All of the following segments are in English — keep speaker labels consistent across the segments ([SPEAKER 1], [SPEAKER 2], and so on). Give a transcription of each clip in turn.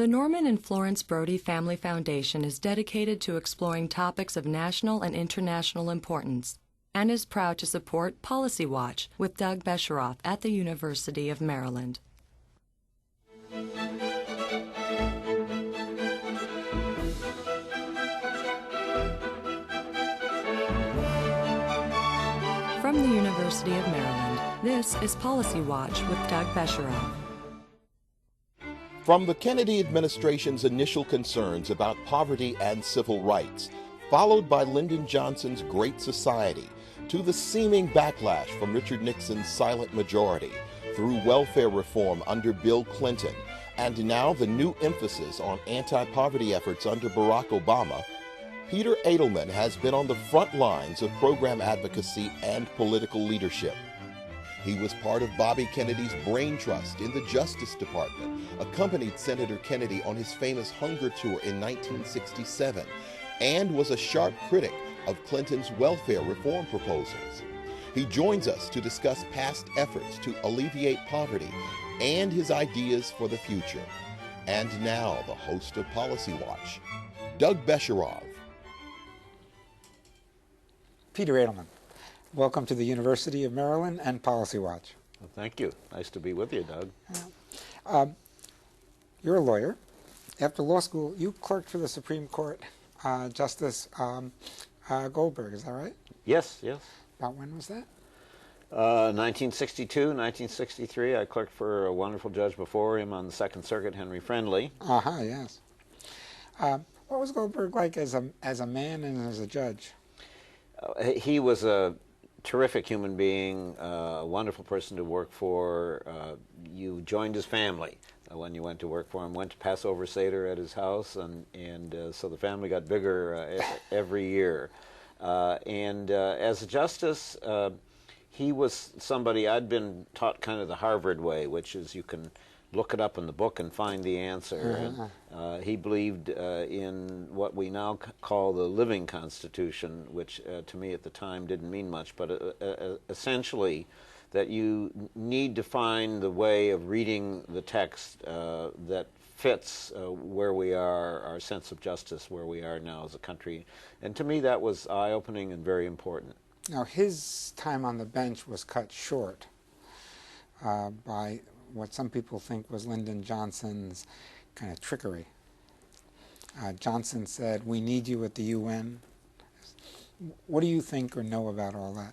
[SPEAKER 1] The Norman and Florence Brody Family Foundation is dedicated to exploring topics of national and international importance and is proud to support Policy Watch with Doug Besheroff at the University of Maryland. From the University of Maryland, this is Policy Watch with Doug Besheroff.
[SPEAKER 2] From the Kennedy administration's initial concerns about poverty and civil rights, followed by Lyndon Johnson's Great Society, to the seeming backlash from Richard Nixon's silent majority, through welfare reform under Bill Clinton, and now the new emphasis on anti-poverty efforts under Barack Obama, Peter Edelman has been on the front lines of program advocacy and political leadership. He was part of Bobby Kennedy's brain trust in the Justice Department, accompanied Senator Kennedy on his famous hunger tour in 1967, and was a sharp critic of Clinton's welfare reform proposals. He joins us to discuss past efforts to alleviate poverty and his ideas for the future. And now, the host of Policy Watch, Doug Besheroff.
[SPEAKER 3] Peter Edelman, welcome to the University of Maryland and Policy Watch.
[SPEAKER 4] Well, thank you. Nice to be with you, Doug.
[SPEAKER 3] You're a lawyer. After law school, you clerked for the Supreme Court, Justice Goldberg, is that right?
[SPEAKER 4] Yes, yes.
[SPEAKER 3] About when was that?
[SPEAKER 4] 1962, 1963. I clerked for a wonderful judge before him on the Second Circuit, Henry Friendly.
[SPEAKER 3] Yes. What was Goldberg like as a man and as a judge?
[SPEAKER 4] He was a terrific human being, a wonderful person to work for. You joined his family when you went to work for him, went to Passover Seder at his house, and so the family got bigger every year. As a justice, he was somebody I'd been taught kind of the Harvard way, which is you can look it up in the book and find the answer. And, he believed in what we now call the living Constitution, which to me at the time didn't mean much, but essentially that you need to find the way of reading the text that fits where we are, our sense of justice, where we are now as a country. And to me that was eye-opening and very important.
[SPEAKER 3] Now his time on the bench was cut short by what some people think was Lyndon Johnson's kind of trickery. Johnson said, "We need you at the UN." What do you think or know about all that?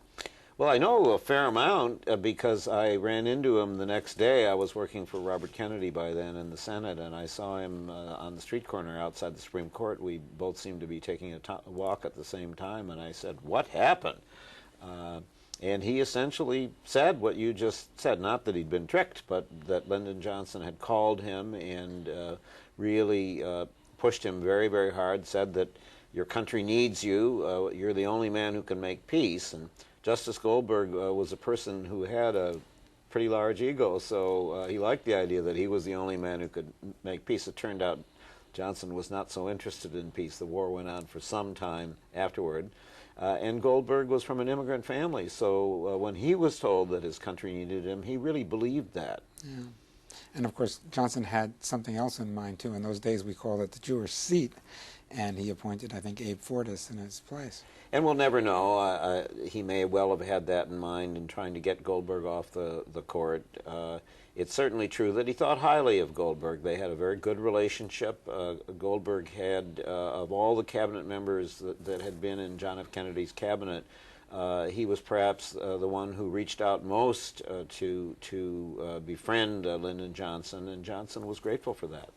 [SPEAKER 4] Well, I know a fair amount because I ran into him the next day. I was working for Robert Kennedy by then in the Senate, and I saw him on the street corner outside the Supreme Court. We both seemed to be taking a walk at the same time, and I said, "What happened?" And he essentially said what you just said, not that he'd been tricked, but that Lyndon Johnson had called him and really pushed him very, very hard, said that your country needs you, you're the only man who can make peace. And Justice Goldberg was a person who had a pretty large ego, so he liked the idea that he was the only man who could make peace. It turned out Johnson was not so interested in peace. The war went on for some time afterward. And Goldberg was from an immigrant family, so when he was told that his country needed him, he really believed that.
[SPEAKER 3] Yeah. And of course, Johnson had something else in mind, too. In those days, we called it the Jewish seat, and he appointed, I think, Abe Fortas in his place.
[SPEAKER 4] And we'll never know. He may well have had that in mind in trying to get Goldberg off the court. It's certainly true that he thought highly of Goldberg. They had a very good relationship. Goldberg had, of all the cabinet members that had been in John F. Kennedy's cabinet, he was perhaps the one who reached out most to befriend Lyndon Johnson, and Johnson was grateful for that.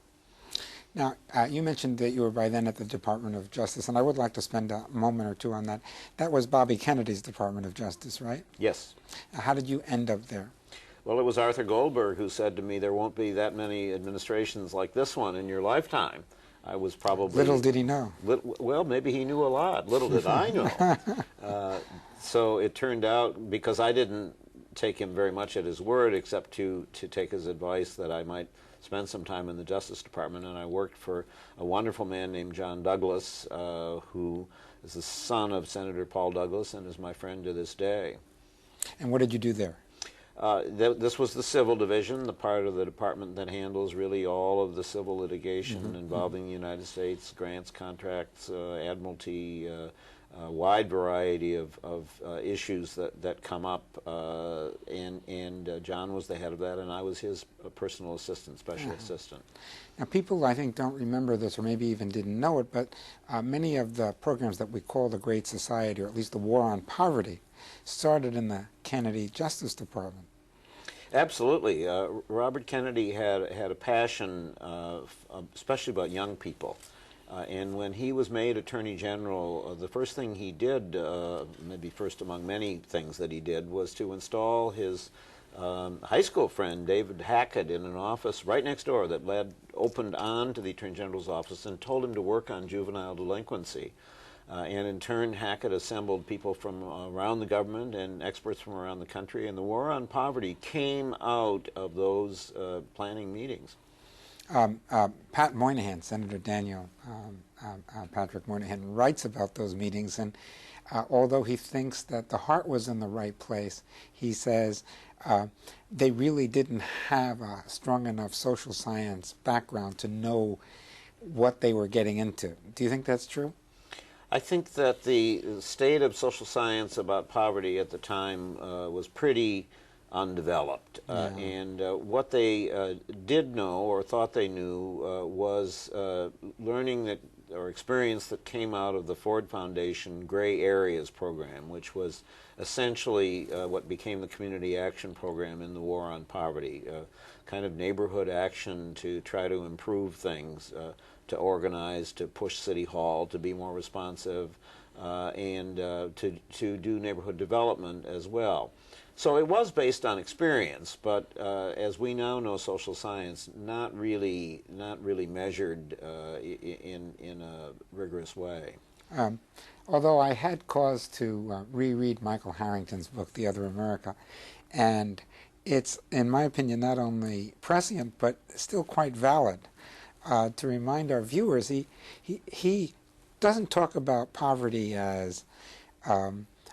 [SPEAKER 3] Now, you mentioned that you were by then at the Department of Justice, and I would like to spend a moment or two on that. That was Bobby Kennedy's Department of Justice, right?
[SPEAKER 4] Yes.
[SPEAKER 3] How did you end up there?
[SPEAKER 4] Well, it was Arthur Goldberg who said to me, there won't be that many administrations like this one in your lifetime. I was probably...
[SPEAKER 3] Little did he know.
[SPEAKER 4] Well, maybe he knew a lot. Little did I know. So it turned out, because I didn't take him very much at his word, except to take his advice that I might spend some time in the Justice Department, and I worked for a wonderful man named John Douglas, who is the son of Senator Paul Douglas and is my friend to this day.
[SPEAKER 3] And what did you do there?
[SPEAKER 4] This was the civil division, the part of the department that handles really all of the civil litigation involving the United States, grants, contracts, admiralty, a wide variety of issues that come up, and John was the head of that, and I was his personal assistant, special assistant.
[SPEAKER 3] Now, people, I think, don't remember this, or maybe even didn't know it, but many of the programs that we call the Great Society, or at least the War on Poverty, started in the Kennedy Justice Department.
[SPEAKER 4] Absolutely. Robert Kennedy had a passion, especially about young people. And when he was made Attorney General, the first thing he did, maybe first among many things that he did, was to install his high school friend, David Hackett, in an office right next door that opened on to the Attorney General's office, and told him to work on juvenile delinquency. And in turn, Hackett assembled people from around the government and experts from around the country, and the War on Poverty came out of those planning meetings.
[SPEAKER 3] Pat Moynihan, Senator Daniel Patrick Moynihan, writes about those meetings, and although he thinks that the heart was in the right place, he says they really didn't have a strong enough social science background to know what they were getting into. Do you think that's true?
[SPEAKER 4] I think that the state of social science about poverty at the time was pretty undeveloped. And what they did know or thought they knew was learning that, or experience that came out of the Ford Foundation Gray Areas program, which was essentially what became the Community Action Program in the War on Poverty, kind of neighborhood action to try to improve things, to organize, to push City Hall to be more responsive, and to do neighborhood development as well. So it was based on experience, but as we now know, social science not really measured in a rigorous way.
[SPEAKER 3] Although I had cause to reread Michael Harrington's book, The Other America, and it's, in my opinion, not only prescient but still quite valid. To remind our viewers, he doesn't talk about poverty as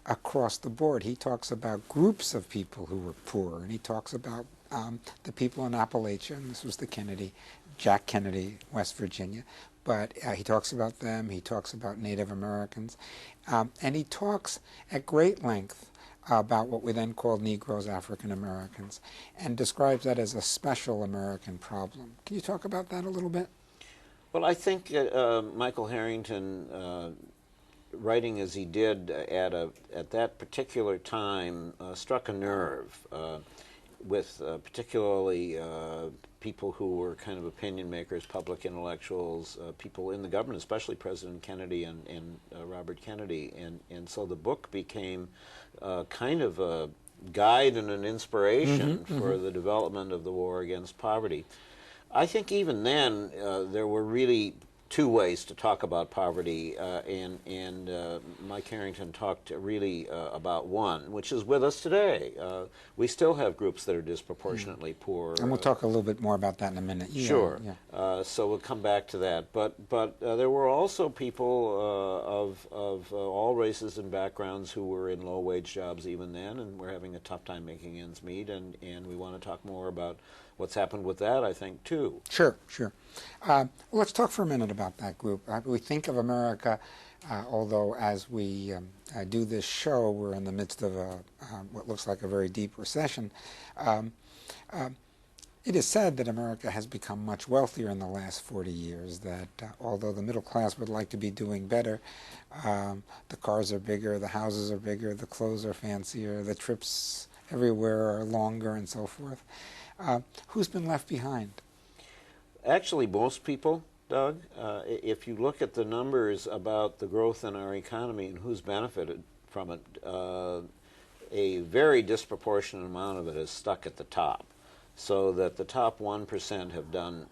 [SPEAKER 3] across the board. He talks about groups of people who were poor, and he talks about the people in Appalachia, and this was the Jack Kennedy, West Virginia, but he talks about them, he talks about Native Americans, and he talks at great length about what we then called Negroes, African Americans, and describes that as a special American problem. Can you talk about that a little bit?
[SPEAKER 4] Well, I think Michael Harrington, writing as he did at that particular time, struck a nerve with particularly people who were kind of opinion makers, public intellectuals, people in the government, especially President Kennedy and Robert Kennedy. And so the book became kind of a guide and an inspiration for the development of the war against poverty. I think even then there were really two ways to talk about poverty, and Mike Harrington talked really about one, which is with us today. We still have groups that are disproportionately poor.
[SPEAKER 3] And we'll talk a little bit more about that in a minute.
[SPEAKER 4] Sure. Yeah. So we'll come back to that. But there were also people of all races and backgrounds who were in low-wage jobs even then, and were having a tough time making ends meet, and we want to talk more about what's happened with that, I think, too.
[SPEAKER 3] Sure. Well, let's talk for a minute about that group. We think of America, although as we do this show, we're in the midst of what looks like a very deep recession. It is said that America has become much wealthier in the last 40 years, that although the middle class would like to be doing better, the cars are bigger, the houses are bigger, the clothes are fancier, the trips everywhere are longer, and so forth. Who's been left behind? Actually,
[SPEAKER 4] most people, Doug. If you look at the numbers about the growth in our economy and who's benefited from it, a very disproportionate amount of it is stuck at the top. So that the top 1% have done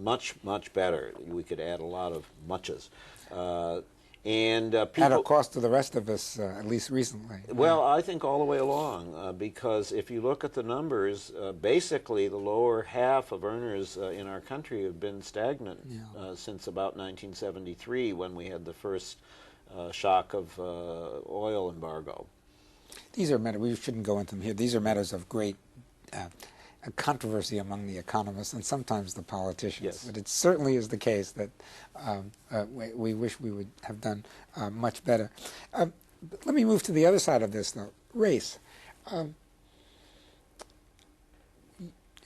[SPEAKER 4] much better. We could add a lot of muches. And people,
[SPEAKER 3] at a cost to the rest of us, at least recently.
[SPEAKER 4] Well, I think all the way along, because if you look at the numbers, basically the lower half of earners in our country have been stagnant since about 1973, when we had the first shock of oil embargo.
[SPEAKER 3] These are matters, we shouldn't go into them here. These are matters of great controversy among the economists and sometimes the politicians.
[SPEAKER 4] Yes.
[SPEAKER 3] But it certainly is the case that we wish we would have done much better. Let me move to the other side of this, though, race.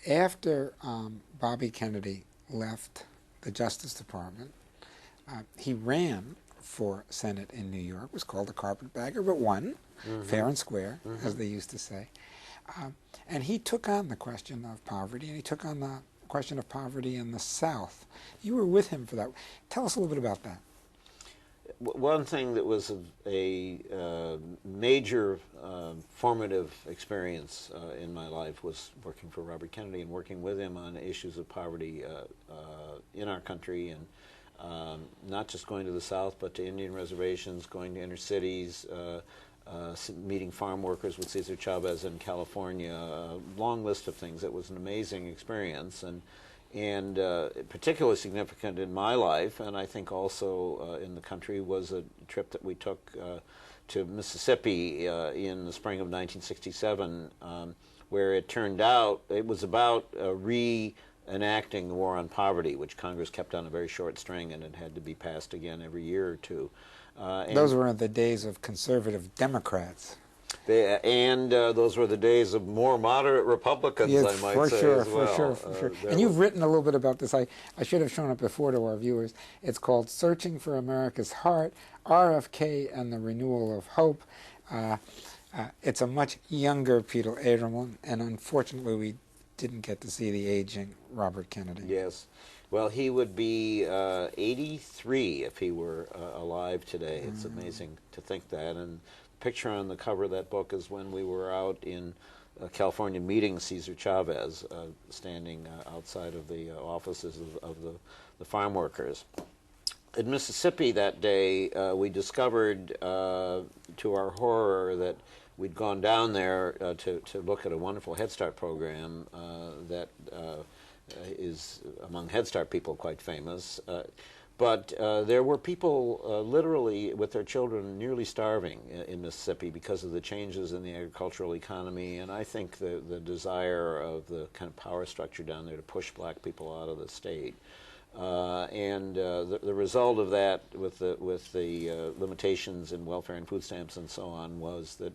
[SPEAKER 3] After Bobby Kennedy left the Justice Department, he ran for Senate in New York. It was called a carpetbagger, but won, fair and square, as they used to say. And he took on the question of poverty, and he took on the question of poverty in the South. You were with him for that. Tell us a little bit about that.
[SPEAKER 4] One thing that was a major formative experience in my life was working for Robert Kennedy and working with him on issues of poverty in our country, and not just going to the South, but to Indian reservations, going to inner cities, meeting farm workers with Cesar Chavez in California, a long list of things. It was an amazing experience, and particularly significant in my life, and I think also in the country, was a trip that we took to Mississippi in the spring of 1967, where it turned out it was about reenacting the war on poverty, which Congress kept on a very short string, and it had to be passed again every year or two.
[SPEAKER 3] Those were the days of conservative Democrats.
[SPEAKER 4] Those were the days of more moderate Republicans,
[SPEAKER 3] yes,
[SPEAKER 4] I might say, as well.
[SPEAKER 3] For sure. And you've written a little bit about this. I should have shown it before to our viewers. It's called Searching for America's Heart, RFK and the Renewal of Hope. It's a much younger Peter Edelman, and unfortunately we didn't get to see the aging Robert Kennedy.
[SPEAKER 4] Yes. Well, he would be 83 if he were alive today. It's amazing to think that. And the picture on the cover of that book is when we were out in California meeting Cesar Chavez, standing outside of the offices of the farm workers. In Mississippi that day, we discovered, to our horror, that we'd gone down there to look at a wonderful Head Start program that is among Head Start people quite famous. But there were people literally with their children nearly starving in Mississippi because of the changes in the agricultural economy, and I think the desire of the kind of power structure down there to push black people out of the state. The result of that, with the limitations in welfare and food stamps and so on, was that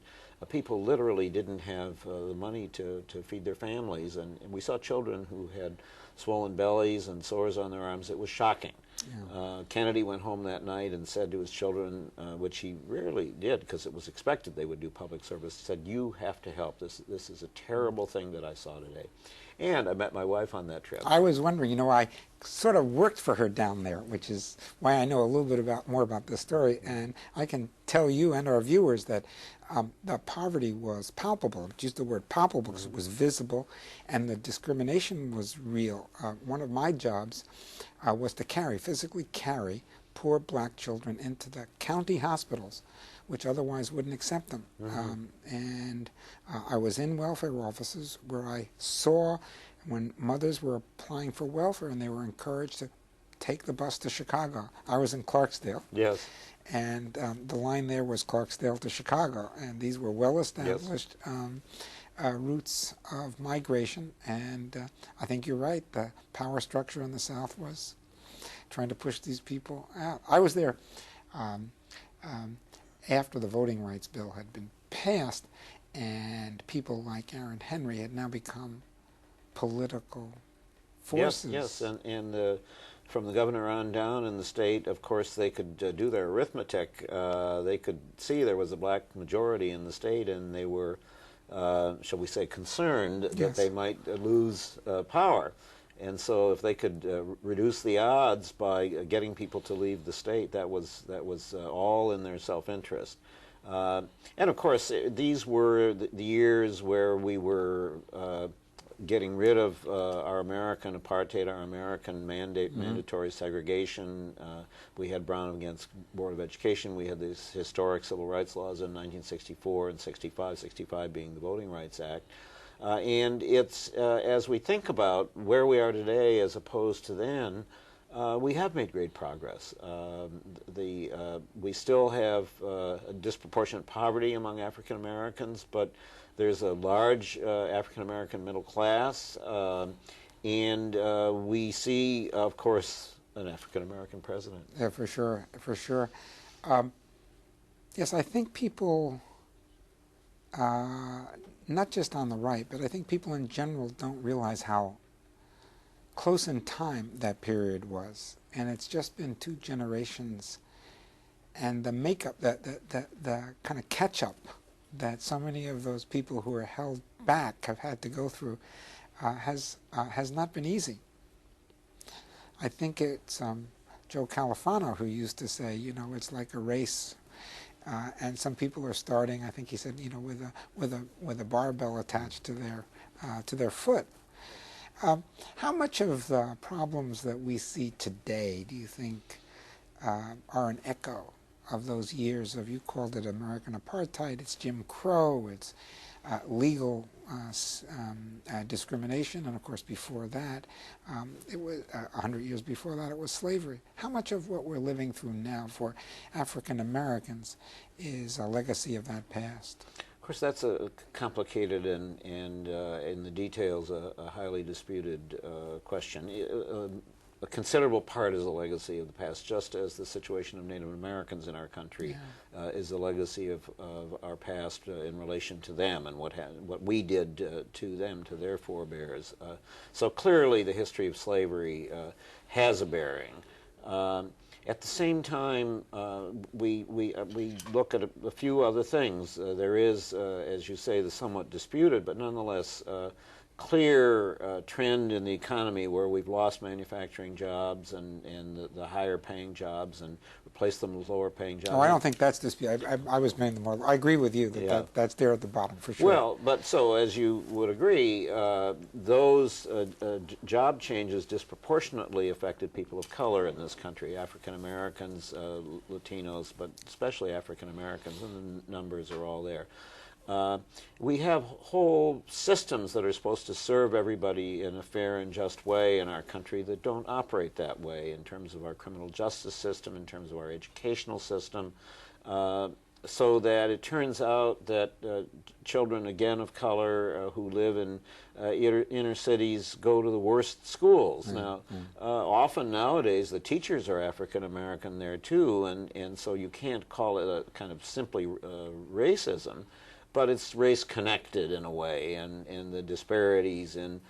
[SPEAKER 4] people literally didn't have the money to feed their families, and we saw children who had swollen bellies and sores on their arms. It was shocking. Yeah. Kennedy went home that night and said to his children, which he rarely did because it was expected they would do public service, he said, "You have to help. This is a terrible thing that I saw today." And I met my wife on that trip.
[SPEAKER 3] I was wondering, I sort of worked for her down there, which is why I know a little bit more about this story. And I can tell you and our viewers that the poverty was palpable. I used the word palpable because it was visible, and the discrimination was real. One of my jobs was to physically carry poor black children into the county hospitals, which otherwise wouldn't accept them. I was in welfare offices where I saw when mothers were applying for welfare and they were encouraged to take the bus to Chicago. I was in Clarksdale.
[SPEAKER 4] Yes.
[SPEAKER 3] And the line there was Clarksdale to Chicago, and these were well-established routes of migration. And I think you're right, the power structure in the South was trying to push these people out. I was there after the voting rights bill had been passed, and people like Aaron Henry had now become political forces.
[SPEAKER 4] Yes, and from the governor on down in the state, of course, they could do their arithmetic. They could see there was a black majority in the state, and they were, shall we say, concerned that they might lose power. And so if they could reduce the odds by getting people to leave the state, that was all in their self-interest. And of course, these were the years where we were getting rid of our American apartheid, our American mandatory segregation. We had Brown against Board of Education. We had these historic civil rights laws in 1964 and 65 being the Voting Rights Act. And it's, as we think about where we are today as opposed to then, We have made great progress. We still have a disproportionate poverty among African Americans, but there's a large African American middle class, and we see, of course, an African American president.
[SPEAKER 3] Yeah, for sure, for sure. Yes, I think people, not just on the right, but I think people in general don't realize how close in time that period was, and it's just been 2 generations, and the makeup, the kind of catch-up that so many of those people who are held back have had to go through has not been easy. I think it's Joe Califano who used to say, you know, it's like a race, and some people are starting, I think he said, you know, with a barbell attached to their foot. How much of the problems that we see today do you think are an echo of those years of, you called it American apartheid, it's Jim Crow, it's legal discrimination, and of course before that, it was 100 years before that, it was slavery. How much of what we're living through now for African Americans is a legacy of that past?
[SPEAKER 4] Of course, that's a complicated and in the details a highly disputed question. A considerable part is a legacy of the past, just as the situation of Native Americans in our country is a legacy of our past in relation to them and what we did to them, to their forebears. So clearly the history of slavery has a bearing. At the same time, we look at a few other things. There is, as you say, the somewhat disputed, but nonetheless clear trend in the economy where we've lost manufacturing jobs and the higher paying jobs and replaced them with lower paying jobs.
[SPEAKER 3] Oh, I don't think that's disputed. I was making the more. I agree with you that, that's there at the bottom for sure.
[SPEAKER 4] Well, but so as you would agree, those job changes disproportionately affected people of color in this country, African Americans, Latinos, but especially African Americans, and the numbers are all there. We have whole systems that are supposed to serve everybody in a fair and just way in our country that don't operate that way in terms of our criminal justice system, in terms of our educational system, so that it turns out that children, again, of color who live in inner cities go to the worst schools. Now, often nowadays the teachers are African American there too, and so you can't call it a kind of simply racism. But it's race-connected in a way, and the disparities in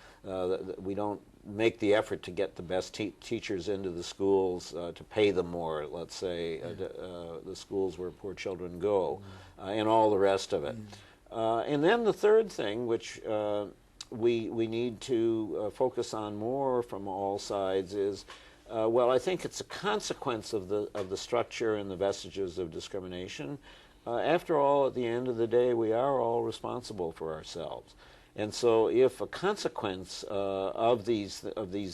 [SPEAKER 4] we don't make the effort to get the best teachers into the schools to pay them more, let's say, the schools where poor children go, and all the rest of it. And then the third thing, which we need to focus on more from all sides, is well, I think it's a consequence of the structure and the vestiges of discrimination. After all, at the end of the day, we are all responsible for ourselves. And so if a consequence of these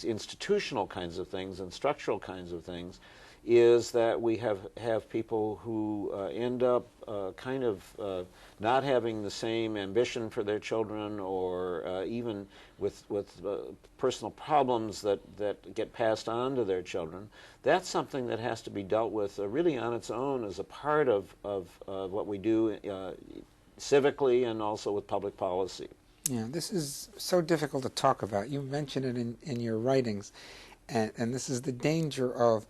[SPEAKER 4] institutional kinds of things and structural kinds of things is that we have people who end up kind of not having the same ambition for their children, or even with personal problems that get passed on to their children, that's something that has to be dealt with really on its own as a part of what we do civically and also with public policy.
[SPEAKER 3] Yeah, this is so difficult to talk about. You mentioned it in your writings, and this is the danger of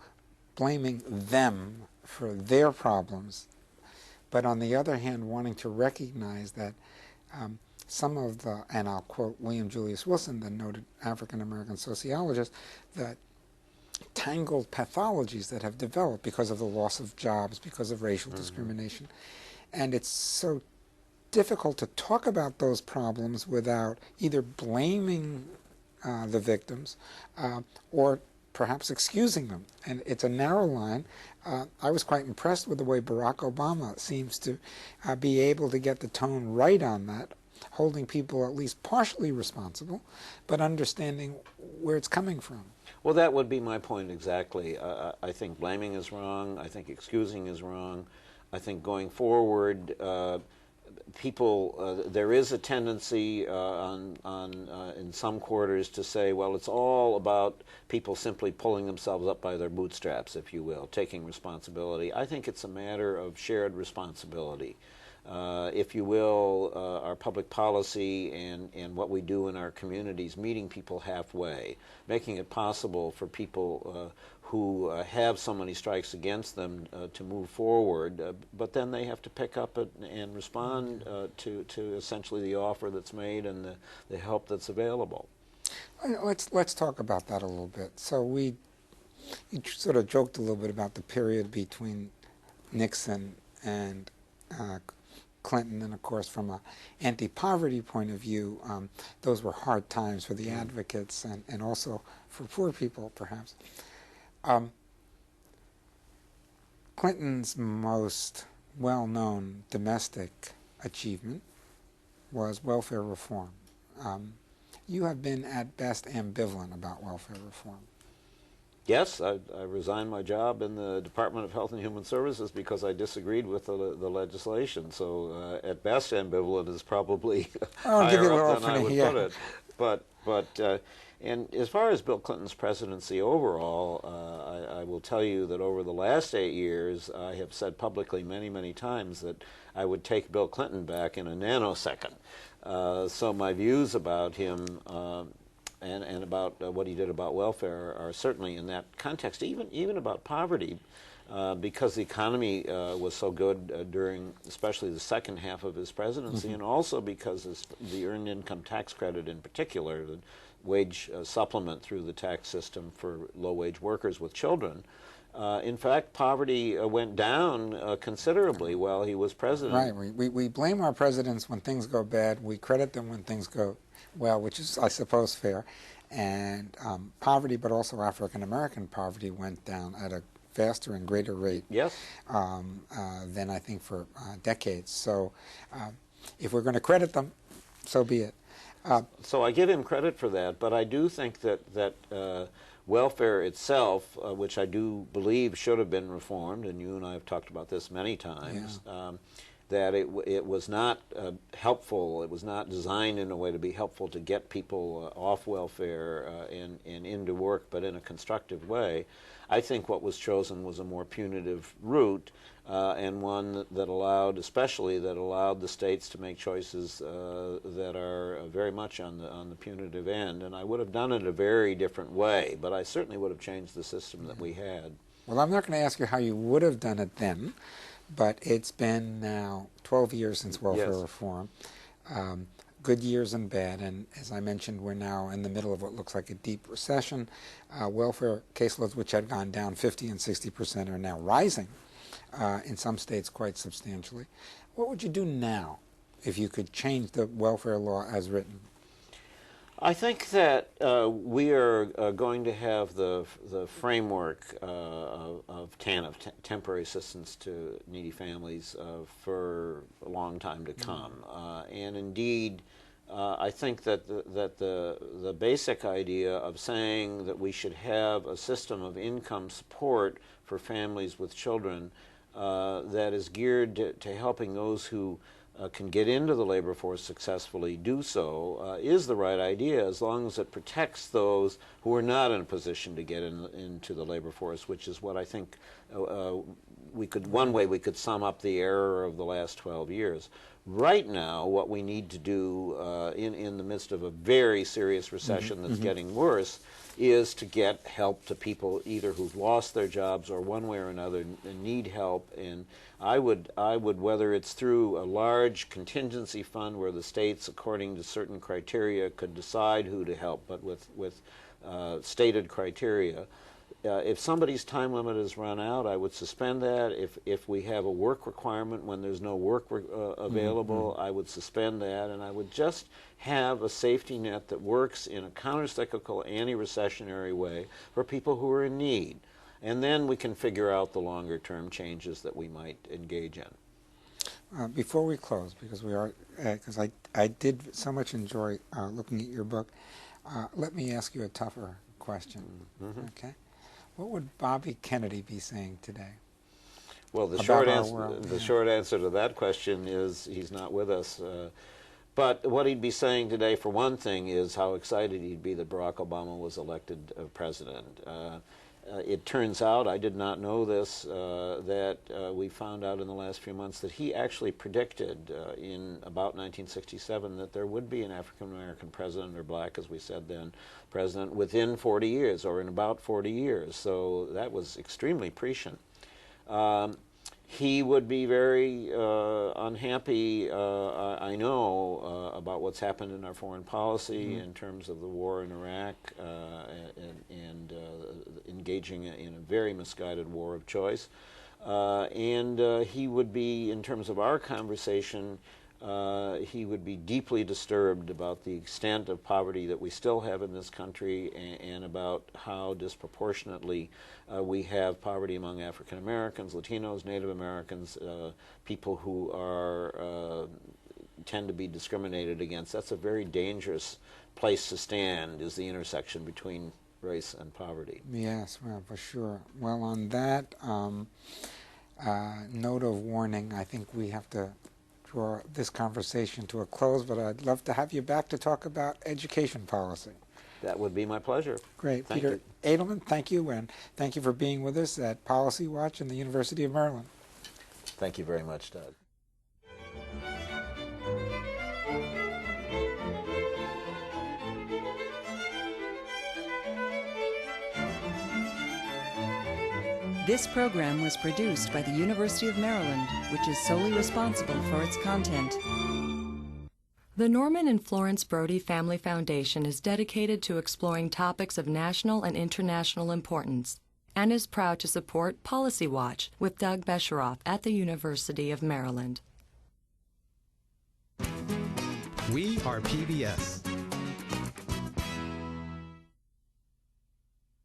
[SPEAKER 3] blaming them for their problems, but on the other hand wanting to recognize that some of the, and I'll quote William Julius Wilson, the noted African-American sociologist, that tangled pathologies that have developed because of the loss of jobs, because of racial discrimination. And it's so difficult to talk about those problems without either blaming the victims or perhaps excusing them. And it's a narrow line. I was quite impressed with the way Barack Obama seems to be able to get the tone right on that, holding people at least partially responsible, but understanding where it's coming from.
[SPEAKER 4] Well, that would be my point exactly. I think blaming is wrong. I think excusing is wrong. I think going forward, people, there is a tendency in some quarters to say, well, it's all about people simply pulling themselves up by their bootstraps, if you will, taking responsibility. I think it's a matter of shared responsibility. If you will, our public policy and what we do in our communities, meeting people halfway, making it possible for people who have so many strikes against them to move forward, but then they have to pick up and respond to essentially the offer that's made and the help that's available.
[SPEAKER 3] Let's talk about that a little bit. So you sort of joked a little bit about the period between Nixon and Clinton, and of course from an anti-poverty point of view, those were hard times for the advocates and also for poor people, perhaps. Clinton's most well-known domestic achievement was welfare reform. You have been at best ambivalent about welfare reform.
[SPEAKER 4] Yes, I resigned my job in the Department of Health and Human Services because I disagreed with the legislation. So at best, ambivalent is probably higher up than I would put it. But and as far as Bill Clinton's presidency overall, I will tell you that over the last 8 years, I have said publicly many, many times that I would take Bill Clinton back in a nanosecond. So my views about him and about what he did about welfare are certainly in that context, even about poverty, because the economy was so good during especially the second half of his presidency, and also because the Earned Income Tax Credit in particular, the wage supplement through the tax system for low-wage workers with children. In fact, poverty went down considerably while he was president.
[SPEAKER 3] Right. We blame our presidents when things go bad. We credit them when things go well, which is, I suppose, fair. And poverty, but also African-American poverty, went down at a faster and greater rate than I think for decades. So if we're going to credit them, so be it.
[SPEAKER 4] So I give him credit for that, but I do think that welfare itself, which I do believe should have been reformed, and you and I have talked about this many times, that it was not helpful, it was not designed in a way to be helpful to get people off welfare and into work, but in a constructive way. I think what was chosen was a more punitive route, and one that allowed the states to make choices that are very much on the punitive end. And I would have done it a very different way, but I certainly would have changed the system that we had.
[SPEAKER 3] Well, I'm not going to ask you how you would have done it then, but it's been now 12 years since welfare reform. Good years and bad, and as I mentioned, we're now in the middle of what looks like a deep recession. Welfare caseloads, which had gone down 50 and 60%, are now rising in some states quite substantially. What would you do now if you could change the welfare law as written?
[SPEAKER 4] I think that we are going to have the framework of TANF, temporary assistance to needy families, for a long time to come. And indeed, I think that the basic idea of saying that we should have a system of income support for families with children that is geared to helping those who can get into the labor force successfully do so is the right idea, as long as it protects those who are not in a position to get into the labor force, which is what I think one way we could sum up the error of the last 12 years. Right now, what we need to do in the midst of a very serious recession that's getting worse is to get help to people either who've lost their jobs or one way or another need help. And I would, whether it's through a large contingency fund where the states, according to certain criteria, could decide who to help, but with stated criteria. If somebody's time limit is run out, I would suspend that. If we have a work requirement when there's no work available, I would suspend that, and I would just have a safety net that works in a countercyclical, anti-recessionary way for people who are in need. And then we can figure out the longer-term changes that we might engage in.
[SPEAKER 3] Before we close, because I did so much enjoy looking at your book, let me ask you a tougher question. Okay. What would Bobby Kennedy be saying today?
[SPEAKER 4] Well, the
[SPEAKER 3] about our world.
[SPEAKER 4] the short answer to that question is he's not with us. But what he'd be saying today, for one thing, is how excited he'd be that Barack Obama was elected president. It turns out, I did not know this, that we found out in the last few months that he actually predicted in about 1967 that there would be an African-American president, or black, as we said then, president, within 40 years, or in about 40 years. So that was extremely prescient. He would be very unhappy, I know, about what's happened in our foreign policy in terms of the war in Iraq and engaging in a very misguided war of choice. And he would be, in terms of our conversation, he would be deeply disturbed about the extent of poverty that we still have in this country, and about how disproportionately we have poverty among African Americans, Latinos, Native Americans, people who are tend to be discriminated against. That's a very dangerous place to stand, is the intersection between race and poverty.
[SPEAKER 3] Yes, well, for sure. Well, on that note of warning, I think we have to draw this conversation to a close, but I'd love to have you back to talk about education policy.
[SPEAKER 4] That would be my pleasure.
[SPEAKER 3] Great.
[SPEAKER 4] Thank
[SPEAKER 3] Peter
[SPEAKER 4] you.
[SPEAKER 3] Edelman, thank you, and thank you for being with us at Policy Watch in the University of Maryland.
[SPEAKER 4] Thank you very much, Doug.
[SPEAKER 5] This program was produced by the University of Maryland, which is solely responsible for its content.
[SPEAKER 1] The Norman and Florence Brody Family Foundation is dedicated to exploring topics of national and international importance, and is proud to support Policy Watch with Doug Besheroff at the University of Maryland.
[SPEAKER 6] We are PBS.